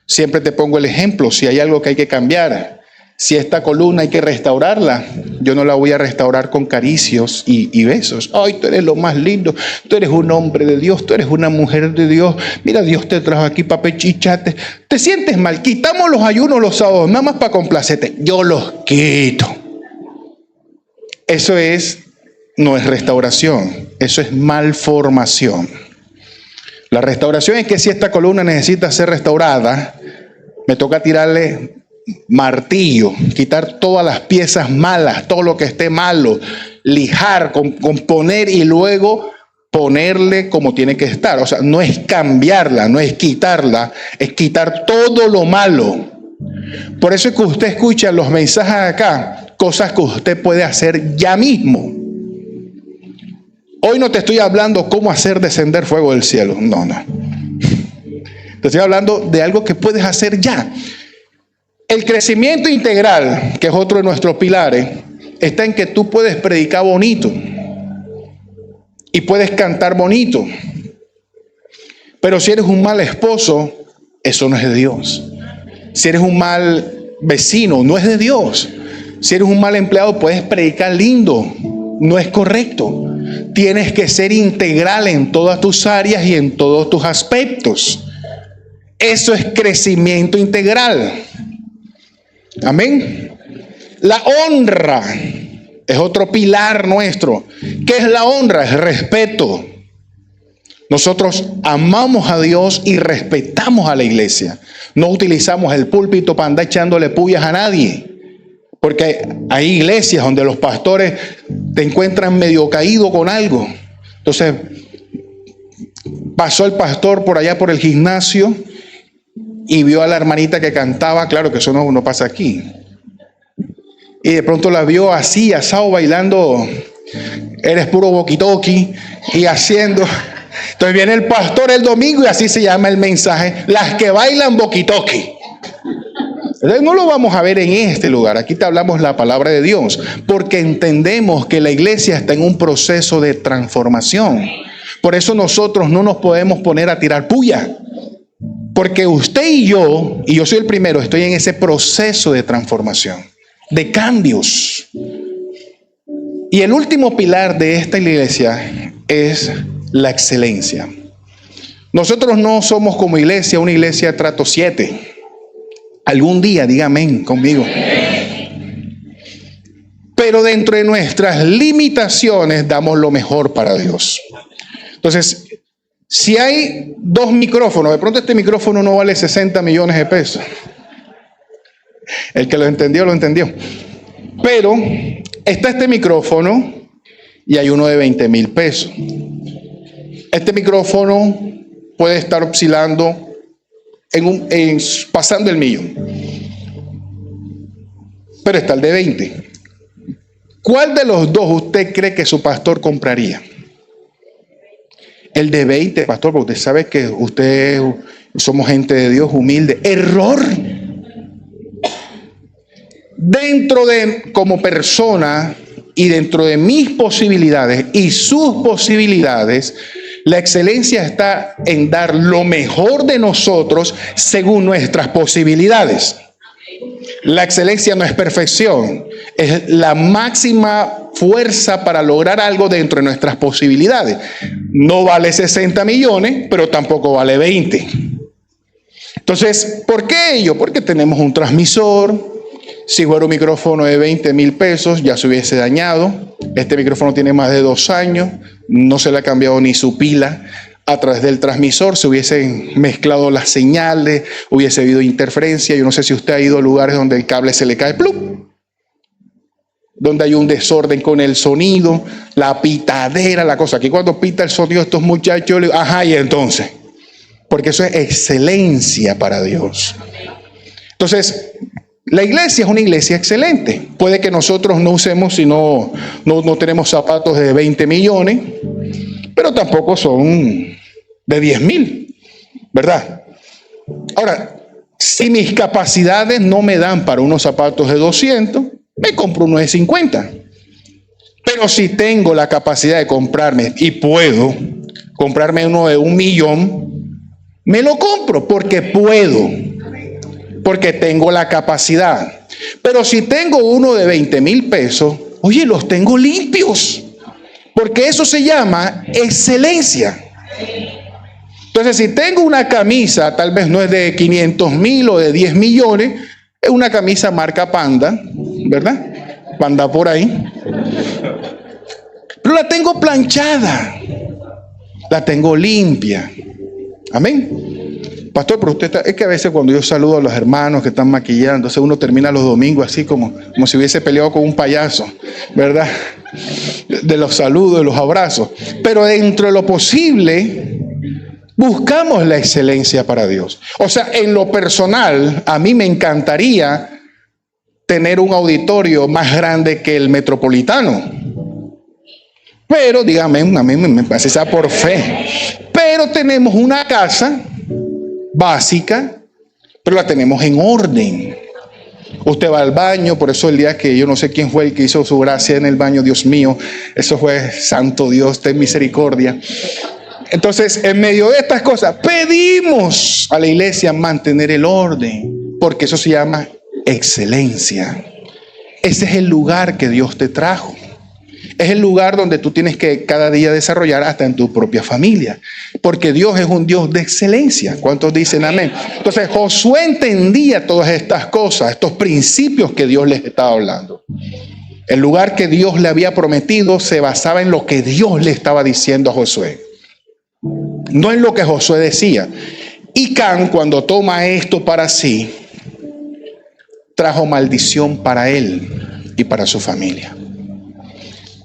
Siempre te pongo el ejemplo. Si hay algo que hay que cambiar, si esta columna hay que restaurarla, yo no la voy a restaurar con caricios y besos. Ay, tú eres lo más lindo, tú eres un hombre de Dios, tú eres una mujer de Dios. Mira, Dios te trajo aquí para pechicharte. Te sientes mal, quitamos los ayunos los sábados, nada más para complacerte. Yo los quito. Eso no es restauración, eso es malformación. La restauración es que si esta columna necesita ser restaurada, me toca tirarle martillo, quitar todas las piezas malas, todo lo que esté malo, lijar, componer y luego ponerle como tiene que estar. O sea, no es cambiarla, no es quitarla, es quitar todo lo malo. Por eso es que usted escucha los mensajes acá, cosas que usted puede hacer ya mismo. Hoy no te estoy hablando cómo hacer descender fuego del cielo, no. Te estoy hablando de algo que puedes hacer ya. El crecimiento integral, que es otro de nuestros pilares, está en que tú puedes predicar bonito y puedes cantar bonito. Pero si eres un mal esposo, eso no es de Dios. Si eres un mal vecino, no es de Dios. Si eres un mal empleado, puedes predicar lindo, no es correcto. Tienes que ser integral en todas tus áreas y en todos tus aspectos. Eso es crecimiento integral. Amén. La honra es otro pilar nuestro. ¿Qué es la honra? Es respeto. Nosotros amamos a Dios y respetamos a la iglesia. No utilizamos el púlpito para andar echándole puyas a nadie. Porque hay iglesias donde los pastores te encuentran medio caído con algo. Entonces, pasó el pastor por allá por el gimnasio y vio a la hermanita que cantaba. Claro que eso no pasa aquí. Y de pronto la vio así, asado, bailando. Eres puro walkie-talkie y haciendo. Entonces viene el pastor el domingo y así se llama el mensaje. Las que bailan walkie-talkie. No lo vamos a ver en este lugar. Aquí te hablamos la palabra de Dios. Porque entendemos que la iglesia está en un proceso de transformación. Por eso nosotros no nos podemos poner a tirar puya. Porque usted y yo soy el primero, estoy en ese proceso de transformación. de cambios. Y el último pilar de esta iglesia es la excelencia. Nosotros no somos como iglesia, una iglesia trato 7. Algún día, diga amén conmigo. Pero dentro de nuestras limitaciones damos lo mejor para Dios. Entonces, si hay 2 micrófonos, de pronto este micrófono no vale 60 millones de pesos. El que lo entendió, lo entendió. Pero está este micrófono y hay uno de 20,000 pesos. Este micrófono puede estar oscilando pasando el millón. Pero está el de 20. ¿Cuál de los dos usted cree que su pastor compraría? El de 20, pastor, porque usted sabe que usted somos gente de Dios humilde. ¡Error! Dentro de, como persona y dentro de mis posibilidades y sus posibilidades, la excelencia está en dar lo mejor de nosotros según nuestras posibilidades. La excelencia no es perfección, es la máxima fuerza para lograr algo dentro de nuestras posibilidades. No vale 60 millones, pero tampoco vale 20. Entonces, ¿por qué ello? Porque tenemos un transmisor. Si fuera un micrófono de 20,000 pesos, ya se hubiese dañado. Este micrófono tiene más de 2 años, no se le ha cambiado ni su pila. A través del transmisor se hubiesen mezclado las señales, hubiese habido interferencia. Yo no sé si usted ha ido a lugares donde el cable se le cae, ¡plum!, donde hay un desorden con el sonido, la pitadera, la cosa. Aquí cuando pita el sonido estos muchachos, yo le digo, ajá, y entonces, porque eso es excelencia para Dios. Entonces, la iglesia es una iglesia excelente. Puede que nosotros no usemos, si no tenemos zapatos de 20 millones, pero tampoco son de 10,000, ¿verdad? Ahora, si mis capacidades no me dan para unos zapatos de 200, me compro uno de 50. Pero si tengo la capacidad de comprarme, y puedo comprarme uno de 1,000,000, me lo compro porque puedo, porque tengo la capacidad. Pero si tengo uno de 20,000 pesos, oye, los tengo limpios, porque eso se llama excelencia. Entonces, si tengo una camisa, tal vez no es de 500,000 o de 10 millones, es una camisa marca Panda, ¿verdad? Panda por ahí. Pero la tengo planchada, la tengo limpia. Amén. Pastor, pero es que a veces cuando yo saludo a los hermanos que están maquillando, entonces uno termina los domingos así como si hubiese peleado con un payaso, ¿verdad? De los saludos, de los abrazos. Pero dentro de lo posible, buscamos la excelencia para Dios. O sea, en lo personal, a mí me encantaría tener un auditorio más grande que el Metropolitano. Pero, dígame, a mí me parece sea por fe. Pero tenemos una casa básica, pero la tenemos en orden. Usted va al baño, por eso el día que yo no sé quién fue el que hizo su gracia en el baño, Dios mío, eso fue santo Dios, ten misericordia. Entonces, en medio de estas cosas, pedimos a la iglesia mantener el orden, porque eso se llama excelencia. Ese es el lugar que Dios te trajo. Es el lugar donde tú tienes que cada día desarrollar hasta en tu propia familia. Porque Dios es un Dios de excelencia. ¿Cuántos dicen amén? Entonces Josué entendía todas estas cosas, estos principios que Dios les estaba hablando. El lugar que Dios le había prometido se basaba en lo que Dios le estaba diciendo a Josué. No en lo que Josué decía. Y Can, cuando toma esto para sí, trajo maldición para él y para su familia.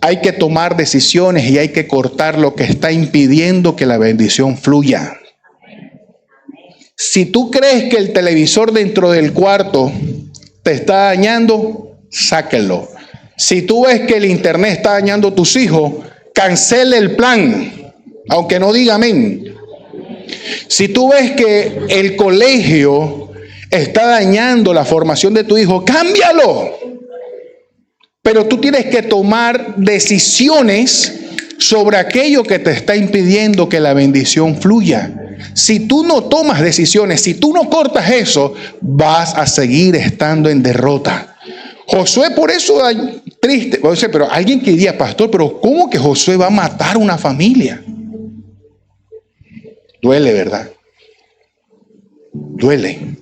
Hay que tomar decisiones y hay que cortar lo que está impidiendo que la bendición fluya. Si tú crees que el televisor dentro del cuarto te está dañando, sáquenlo. Si tú ves que el internet está dañando a tus hijos, cancele el plan, aunque no diga amén. Si tú ves que el colegio está dañando la formación de tu hijo, cámbialo. Pero tú tienes que tomar decisiones sobre aquello que te está impidiendo que la bendición fluya. Si tú no tomas decisiones, si tú no cortas eso, vas a seguir estando en derrota. Josué por eso triste. O sea, pero alguien que diría, pastor, pero ¿cómo que Josué va a matar una familia? Duele, ¿verdad? Duele.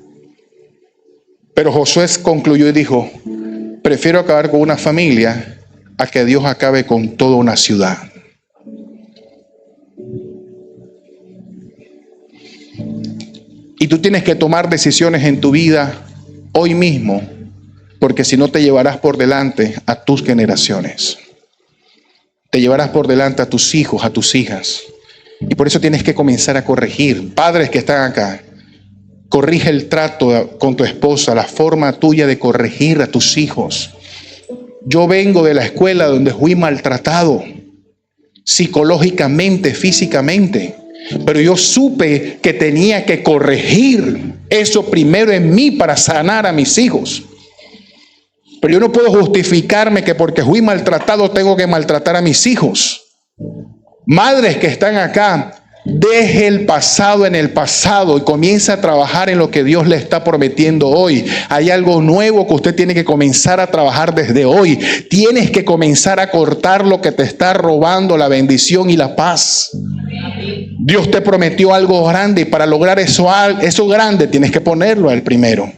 Pero Josué concluyó y dijo, prefiero acabar con una familia a que Dios acabe con toda una ciudad. Y tú tienes que tomar decisiones en tu vida hoy mismo, porque si no te llevarás por delante a tus generaciones. Te llevarás por delante a tus hijos, a tus hijas. Y por eso tienes que comenzar a corregir. Padres que están acá, corrige el trato con tu esposa, la forma tuya de corregir a tus hijos. Yo vengo de la escuela donde fui maltratado, psicológicamente, físicamente. Pero yo supe que tenía que corregir eso primero en mí para sanar a mis hijos. Pero yo no puedo justificarme que porque fui maltratado tengo que maltratar a mis hijos. Madres que están acá, deje el pasado en el pasado y comienza a trabajar en lo que Dios le está prometiendo hoy. Hay algo nuevo que usted tiene que comenzar a trabajar desde hoy. Tienes que comenzar a cortar lo que te está robando la bendición y la paz. Dios te prometió algo grande y para lograr eso grande tienes que ponerlo al primero.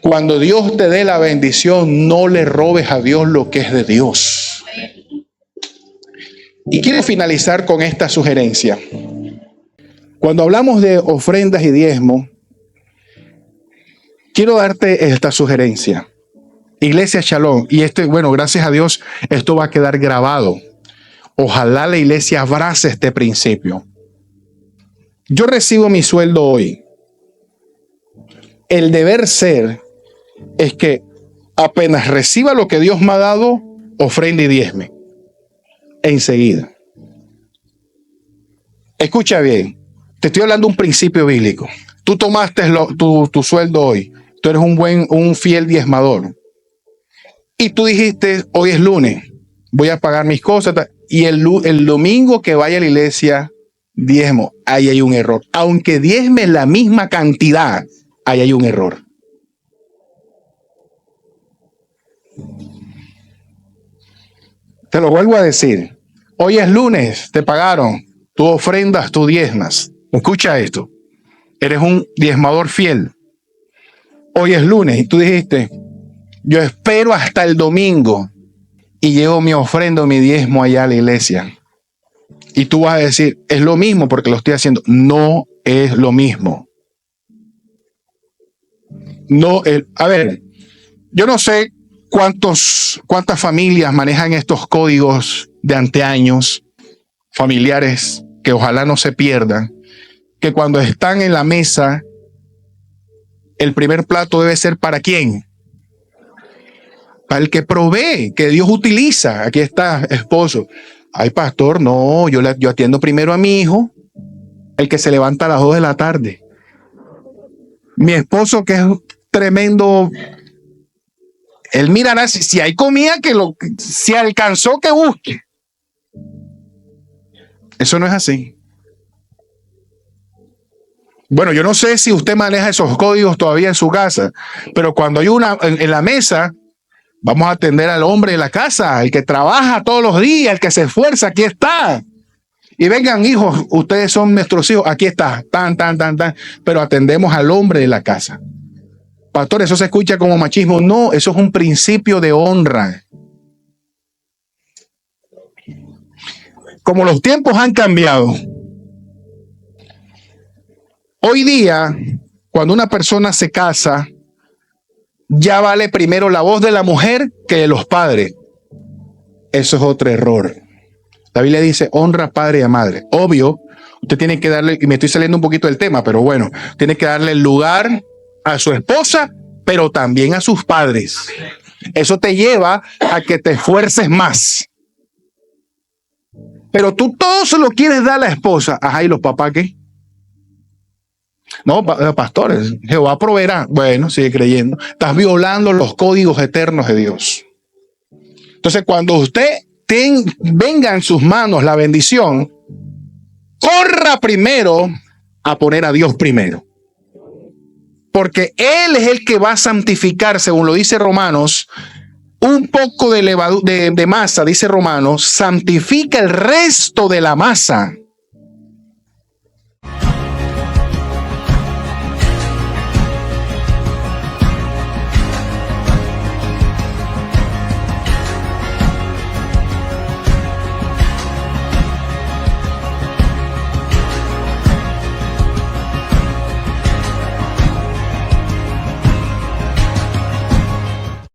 Cuando Dios te dé la bendición, no le robes a Dios lo que es de Dios. Y quiero finalizar con esta sugerencia. Cuando hablamos de ofrendas y diezmo, quiero darte esta sugerencia. Iglesia Shalom, y bueno, gracias a Dios, esto va a quedar grabado. Ojalá la iglesia abrace este principio. Yo recibo mi sueldo hoy. El deber ser es que apenas reciba lo que Dios me ha dado, ofrenda y diezme. Enseguida. Escucha bien. Te estoy hablando de un principio bíblico. Tú tomaste tu sueldo hoy. Tú eres un fiel diezmador. Y tú dijiste, hoy es lunes, voy a pagar mis cosas. Y el domingo que vaya a la iglesia, diezmo. Ahí hay un error. Aunque diezme la misma cantidad, ahí hay un error. Te lo vuelvo a decir. Hoy es lunes, te pagaron. Tú ofrendas, tú diezmas. Escucha esto. Eres un diezmador fiel. Hoy es lunes y tú dijiste, yo espero hasta el domingo y llevo mi ofrenda o mi diezmo allá a la iglesia. Y tú vas a decir, es lo mismo porque lo estoy haciendo. No es lo mismo. A ver, yo no sé cuántas familias manejan estos códigos de anteaños, familiares que ojalá no se pierdan, que cuando están en la mesa, el primer plato debe ser ¿para quién? Para el que provee, que Dios utiliza. Aquí está, esposo. Ay, pastor, no, yo atiendo primero a mi hijo, el que se levanta a las 2 de la tarde. Mi esposo, que es tremendo, él mirará si hay comida si alcanzó, que busque. Eso no es así. Bueno, yo no sé si usted maneja esos códigos todavía en su casa, pero cuando hay en la mesa, vamos a atender al hombre de la casa, el que trabaja todos los días, el que se esfuerza, aquí está. Y vengan, hijos, ustedes son nuestros hijos, aquí está, tan, pero atendemos al hombre de la casa. Pastor, eso se escucha como machismo. No, eso es un principio de honra. Como los tiempos han cambiado, hoy día, cuando una persona se casa, ya vale primero la voz de la mujer que de los padres. Eso es otro error. La Biblia dice, honra a padre y a madre. Obvio, usted tiene que darle, y me estoy saliendo un poquito del tema, pero bueno, tiene que darle el lugar a su esposa, pero también a sus padres. Eso te lleva a que te esfuerces más. Pero tú todo se lo quieres dar a la esposa. Ajá, ¿y los papás qué? No, pastores, Jehová proveerá. Bueno, sigue creyendo. Estás violando los códigos eternos de Dios. Entonces, cuando usted venga en sus manos la bendición, corra primero a poner a Dios primero. Porque Él es el que va a santificar, según lo dice Romanos, un poco de masa, dice Romanos, santifica el resto de la masa.